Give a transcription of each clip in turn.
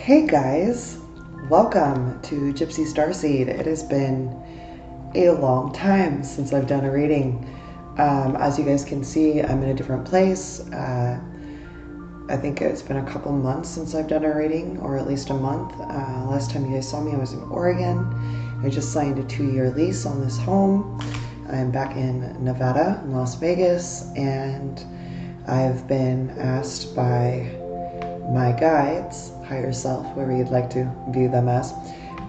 Hey guys, welcome to GypsyStarSeed. It has been a long time since I've done a reading. As you guys can see, I'm in a different place. I think it's been a couple months since I've done a reading, or at least a month. Last time you guys saw me, I was in Oregon. I just signed a 2-year lease on this home. I'm back in Nevada, in Las Vegas, and I've been asked by my guides, higher self, whoever you'd like to view them as,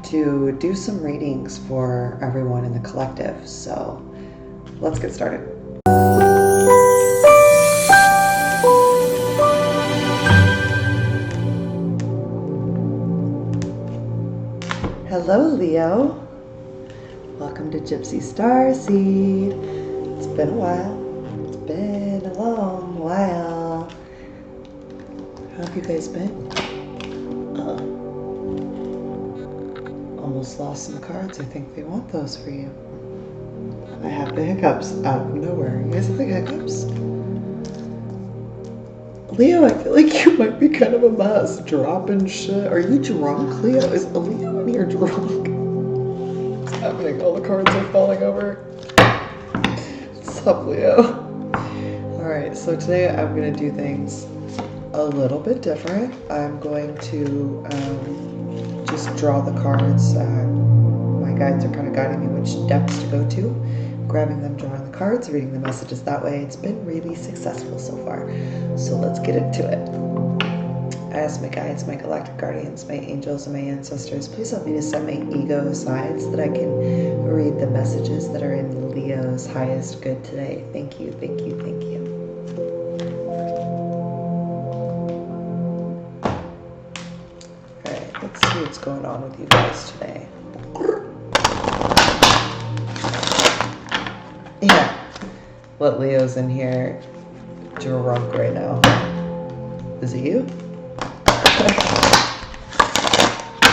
to do some readings for everyone in the collective. So let's get started. Hello, Leo. Welcome to GypsyStarSeed. It's been a while. It's been a long while. How have you guys been? Almost lost some cards. I think they want those for you. I have the hiccups out of nowhere. You guys have the hiccups? Leo, I feel like you might be kind of a mess. Dropping shit. Are you drunk, Leo? Is Leo in here drunk? What's happening? All the cards are falling over. What's up, Leo? Alright, so today I'm going to do things a little bit different. I'm going to just draw the cards. My guides are kind of guiding me which decks to go to, grabbing them, drawing the cards, reading the messages that way. It's been really successful so far, so let's get into it. I ask my guides, my galactic guardians, my angels, and my ancestors, please help me to set my ego aside so that I can read the messages that are in Leo's highest good today. Thank you, thank you, thank you. Let's see what's going on with you guys today. Yeah, what Leo's in here drunk right now. Is it you?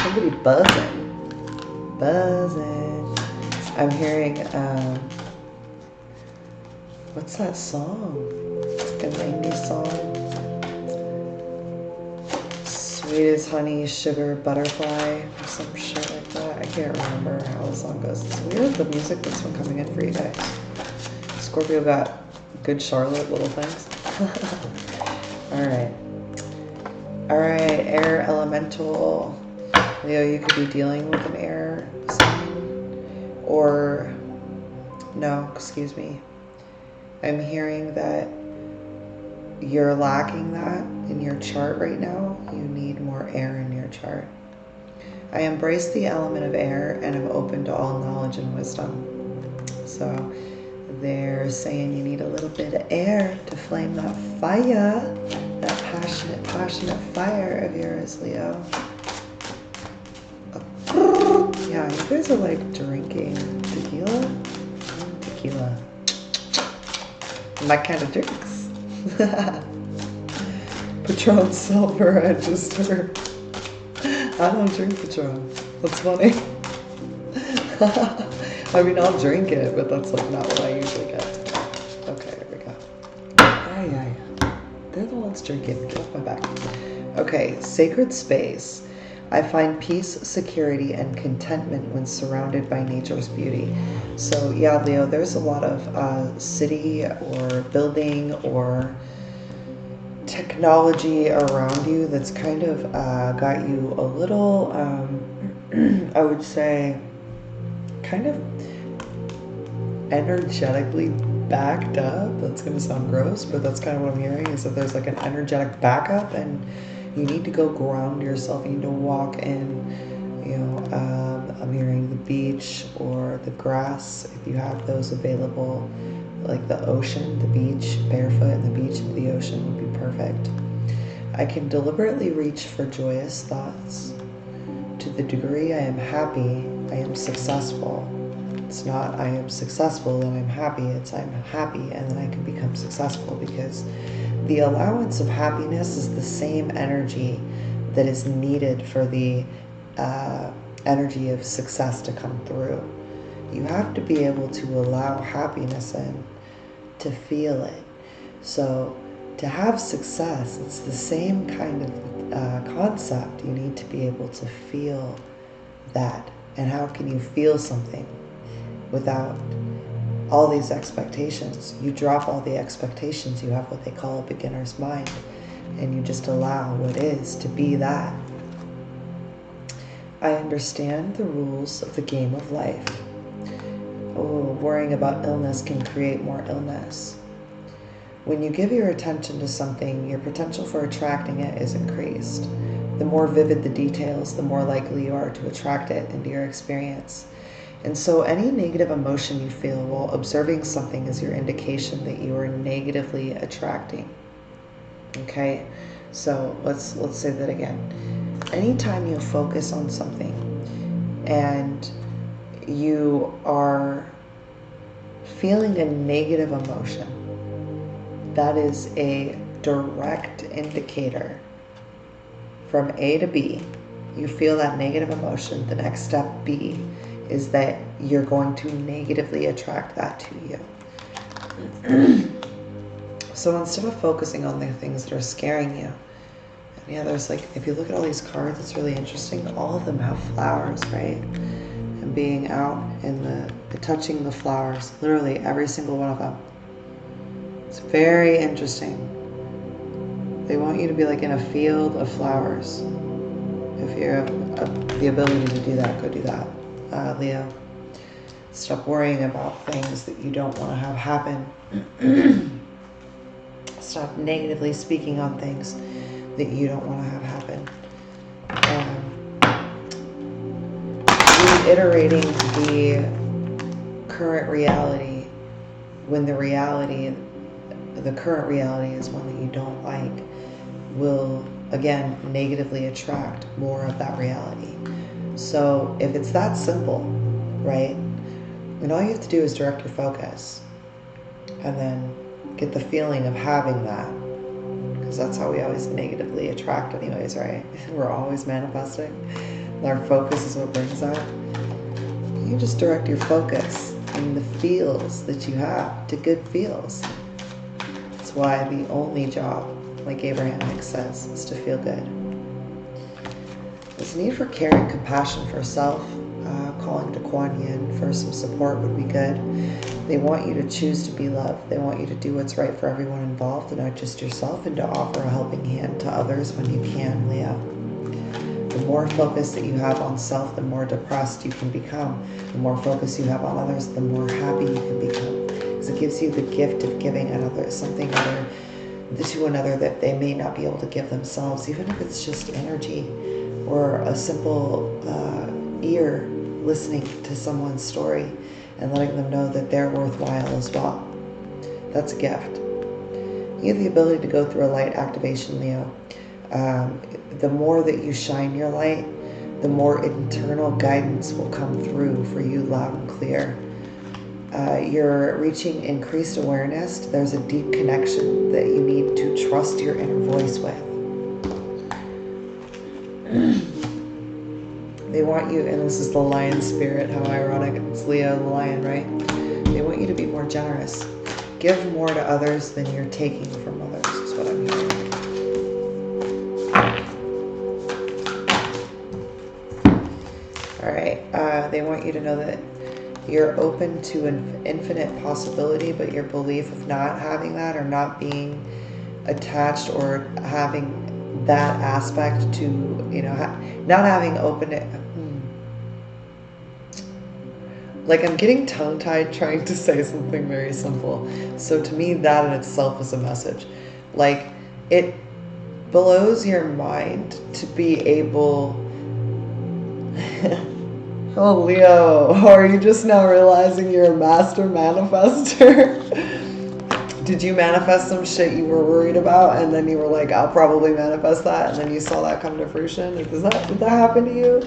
Somebody buzzing. Buzzing. I'm hearing, what's that song? It's like a 90s song. Sweet as honey, sugar, butterfly, or some shit like that. I can't remember how the song goes. It's weird, the music that's been coming in for you guys. Scorpio got good Charlotte little things. Alright. Alright, air elemental. Leo, you could be dealing with an air sign. Or, no, excuse me. I'm hearing that you're lacking that in your chart right now. You need more air in your chart. I embrace the element of air and I'm open to all knowledge and wisdom. So they're saying you need a little bit of air to flame that fire, that passionate fire of yours, Leo. Yeah, you guys are like drinking tequila. Tequila. My kind of drinks. Patron Silver Register. I don't drink Patron. That's funny. I mean, I'll drink it, but that's like not what I usually get. Okay, there we go. Yeah. They're the ones drinking. Get off my back. Okay, sacred space. I find peace, security, and contentment when surrounded by nature's beauty. So yeah, Leo, there's a lot of city or building or technology around you that's kind of got you a little, I would say, kind of energetically backed up. That's going to sound gross, but that's kind of what I'm hearing, is that there's like an energetic backup and you need to go ground yourself. You need to walk in, I'm hearing the beach or the grass, if you have those available, like the ocean, the beach, barefoot in the beach into the ocean would be perfect. I can deliberately reach for joyous thoughts. To the degree I am happy, I am successful. It's not I am successful and I'm happy, it's I'm happy and then I can become successful, because the allowance of happiness is the same energy that is needed for the energy of success to come through. You have to be able to allow happiness in, to feel it. So to have success, it's the same kind of concept, you need to be able to feel that. And how can you feel something without all these expectations? You drop all the expectations, you have what they call a beginner's mind, and you just allow what is to be that. I understand the rules of the game of life. Oh, worrying about illness can create more illness. When you give your attention to something, your potential for attracting it is increased. The more vivid the details, the more likely you are to attract it into your experience. And so any negative emotion you feel while observing something is your indication that you are negatively attracting. Okay, so let's say that again. Anytime you focus on something and you are feeling a negative emotion, that is a direct indicator. From A to B, you feel that negative emotion. The next step, B, is that you're going to negatively attract that to you. So instead of focusing on the things that are scaring you, and yeah, there's like, if you look at all these cards, it's really interesting. All of them have flowers, right? And being out in the touching the flowers, literally every single one of them. It's very interesting. They want you to be like in a field of flowers. If you have the ability to do that, go do that, Leo. Stop worrying about things that you don't want to have happen. Stop negatively speaking on things that you don't want to have happen. Reiterating the current reality when the current reality is one that you don't like, will again negatively attract more of that reality. So if it's that simple, right, and all you have to do is direct your focus and then get the feeling of having that, because that's how we always negatively attract anyways, right? We're always manifesting. Our focus is what brings that. You just direct your focus in the feels that you have to good feels. That's why the only job, like Abraham Hicks says, is to feel good. This need for care and compassion for self, calling to Kuan Yin for some support would be good. They want you to choose to be loved. They want you to do what's right for everyone involved and not just yourself, and to offer a helping hand to others when you can, Leo. The more focus that you have on self, the more depressed you can become. The more focus you have on others, the more happy you can become. Because it gives you the gift of giving another something other to another that they may not be able to give themselves, even if it's just energy or a simple ear listening to someone's story and letting them know that they're worthwhile as well. That's a gift. You have the ability to go through a light activation, Leo. The more that you shine your light, the more internal guidance will come through for you loud and clear. You're reaching increased awareness. There's a deep connection that you need to trust your inner voice with. They want you, and this is the lion spirit, how ironic, it's Leo the lion, right? They want you to be more generous. Give more to others than you're taking from others, is what I'm hearing. All right, they want you to know that you're open to an infinite possibility, but your belief of not having that, or not being attached, or having that aspect to, not having like I'm getting tongue-tied trying to say something very simple. So to me, that in itself is a message. Like, it blows your mind to be able... Oh, Leo, are you just now realizing you're a master manifester? Did you manifest some shit you were worried about, and then you were like, I'll probably manifest that, and then you saw that come to fruition? Did that happen to you?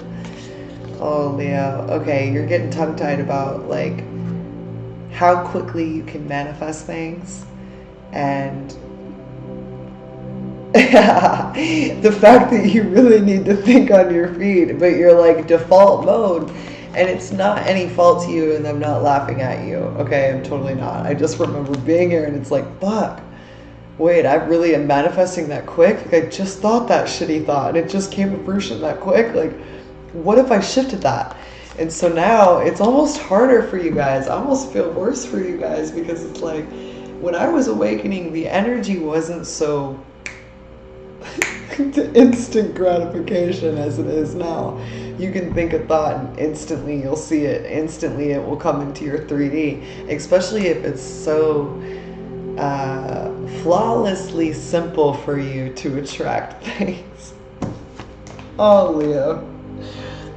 Oh, Leo. Okay, you're getting tongue-tied about, like, how quickly you can manifest things, and the fact that you really need to think on your feet, but you're like default mode, and it's not any fault to you, and I'm not laughing at you. Okay, I'm totally not. I just remember being here, and it's like, fuck. wait, I really am manifesting that quick? Like, I just thought that shitty thought and it just came to fruition that quick. Like, what if I shifted that? And so now it's almost harder for you guys. I almost feel worse for you guys because it's like when I was awakening, the energy wasn't so instant gratification as it is now. You can think a thought and instantly you'll see it. Instantly it will come into your 3D, especially if it's so flawlessly simple for you to attract things. Oh, Leo.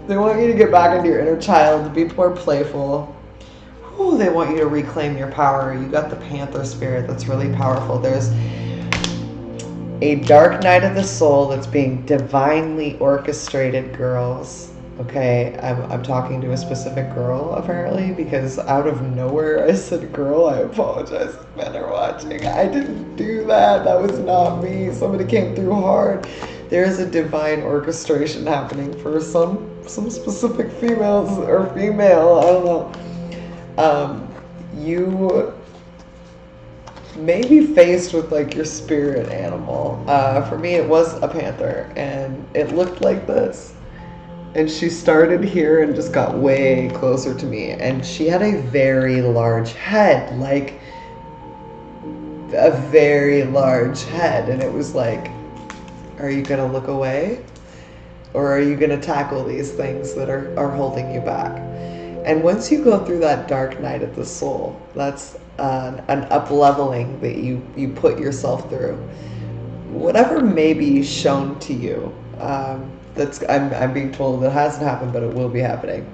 They want you to get back into your inner child, to be more playful. Ooh, they want you to reclaim your power. You got the Panther spirit that's really powerful. There's a dark night of the soul that's being divinely orchestrated, girls. Okay, I'm talking to a specific girl, apparently, because out of nowhere I said girl. I apologize if men are watching. I didn't do that. That was not me. Somebody came through hard. There is a divine orchestration happening for some specific females or female. I don't know. You may be faced with like your spirit animal. For me, it was a panther, and it looked like this. And she started here and just got way closer to me. And she had a very large head, like a very large head. And it was like, are you going to look away? Or are you going to tackle these things that are holding you back? And once you go through that dark night of the soul, that's an up-leveling that you put yourself through. Whatever may be shown to you, I'm being told that hasn't happened, but it will be happening.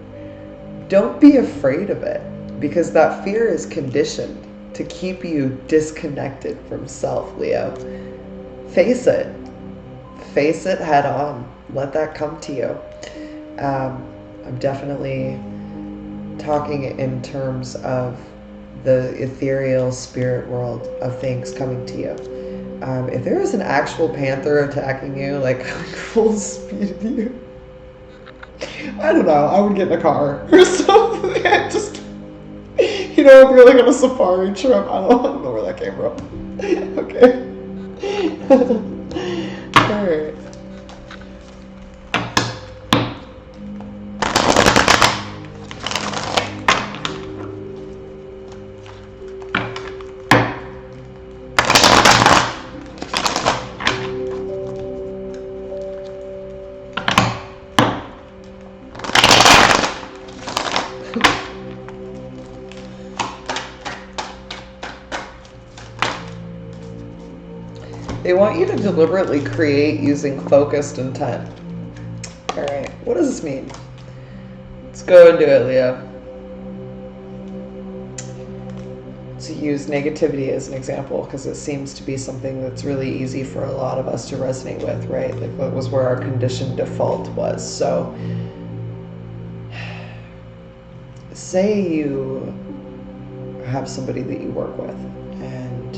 Don't be afraid of it, because that fear is conditioned to keep you disconnected from self, Leo. Face it. Face it head on. Let that come to you. I'm definitely talking in terms of the ethereal spirit world of things coming to you. If there was an actual panther attacking you, like full speed of you, I don't know, I would get in a car or something. I just, if you're like on a safari trip, I don't know where that came from. Okay. All right. They want you to deliberately create using focused intent. All right, what does this mean? Let's go and do it, Leo. To use negativity as an example, because it seems to be something that's really easy for a lot of us to resonate with, right? Like what was where our conditioned default was. So say you have somebody that you work with and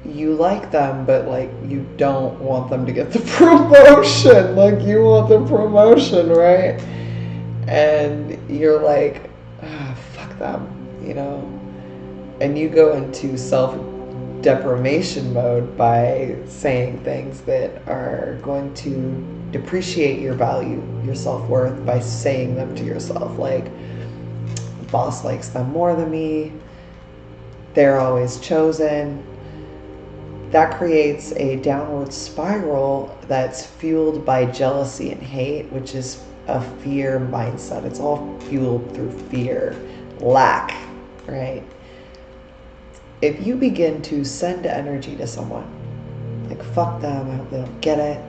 you like them, but like you don't want them to get the promotion. Like you want the promotion, right? And you're like, fuck them, and you go into self-deprivation mode by saying things that are going to depreciate your value, your self-worth, by saying them to yourself. Like, the boss likes them more than me, they're always chosen. That creates a downward spiral that's fueled by jealousy and hate, which is a fear mindset. It's all fueled through fear, lack, right? If you begin to send energy to someone, like fuck them, I hope they don't get it,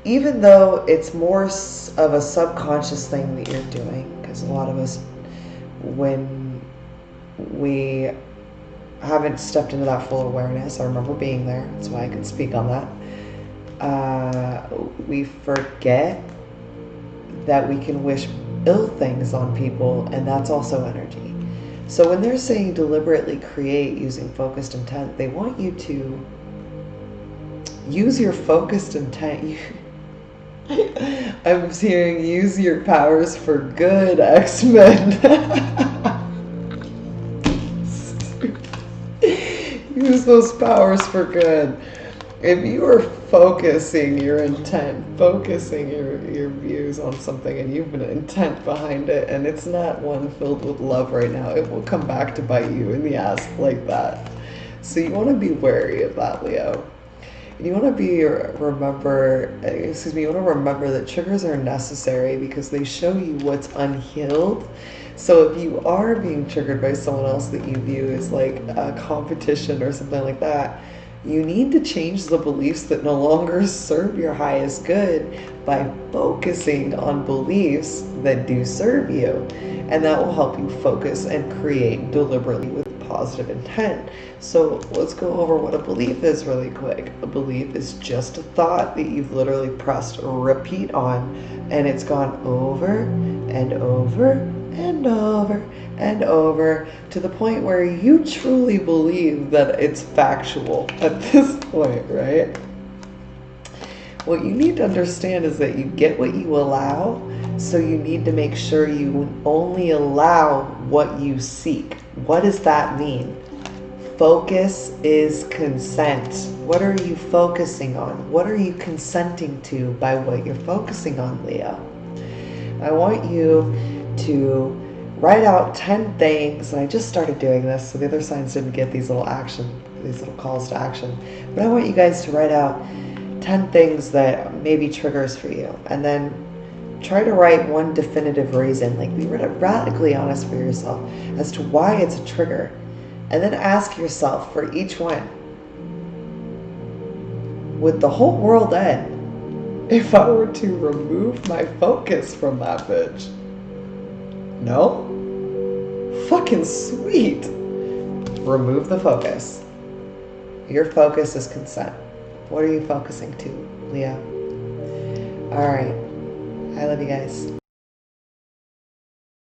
even though it's more of a subconscious thing that you're doing, because a lot of us, when we haven't stepped into that full awareness, I remember being there, that's why I can speak on that, we forget that we can wish ill things on people, and that's also energy. So when they're saying deliberately create using focused intent, they want you to use your focused intent. I'm hearing use your powers for good, X-Men. Use those powers for good. If you are focusing your intent, focusing your views on something, and you've been intent behind it, and it's not one filled with love right now, it will come back to bite you in the ass like that. So you want to be wary of that, Leo. And you want to remember that triggers are necessary because they show you what's unhealed. So if you are being triggered by someone else that you view as like a competition or something like that, you need to change the beliefs that no longer serve your highest good by focusing on beliefs that do serve you. And that will help you focus and create deliberately with positive intent. So let's go over what a belief is really quick. A belief is just a thought that you've literally pressed repeat on, and it's gone over and over and over and over to the point where you truly believe that it's factual at this point, right? What you need to understand is that you get what you allow, so you need to make sure you only allow what you seek. What does that mean? Focus is consent. What are you focusing on? What are you consenting to by what you're focusing on, Leo? I want you to write out 10 things, and I just started doing this, so the other signs didn't get these little calls to action. But I want you guys to write out 10 things that may be triggers for you, and then try to write one definitive reason. Like, be radically honest for yourself as to why it's a trigger, and then ask yourself for each one, would the whole world end if I were to remove my focus from that bitch? No? Fucking sweet. Remove the focus. Your focus is consent. What are you focusing to, Leo? All right. I love you guys.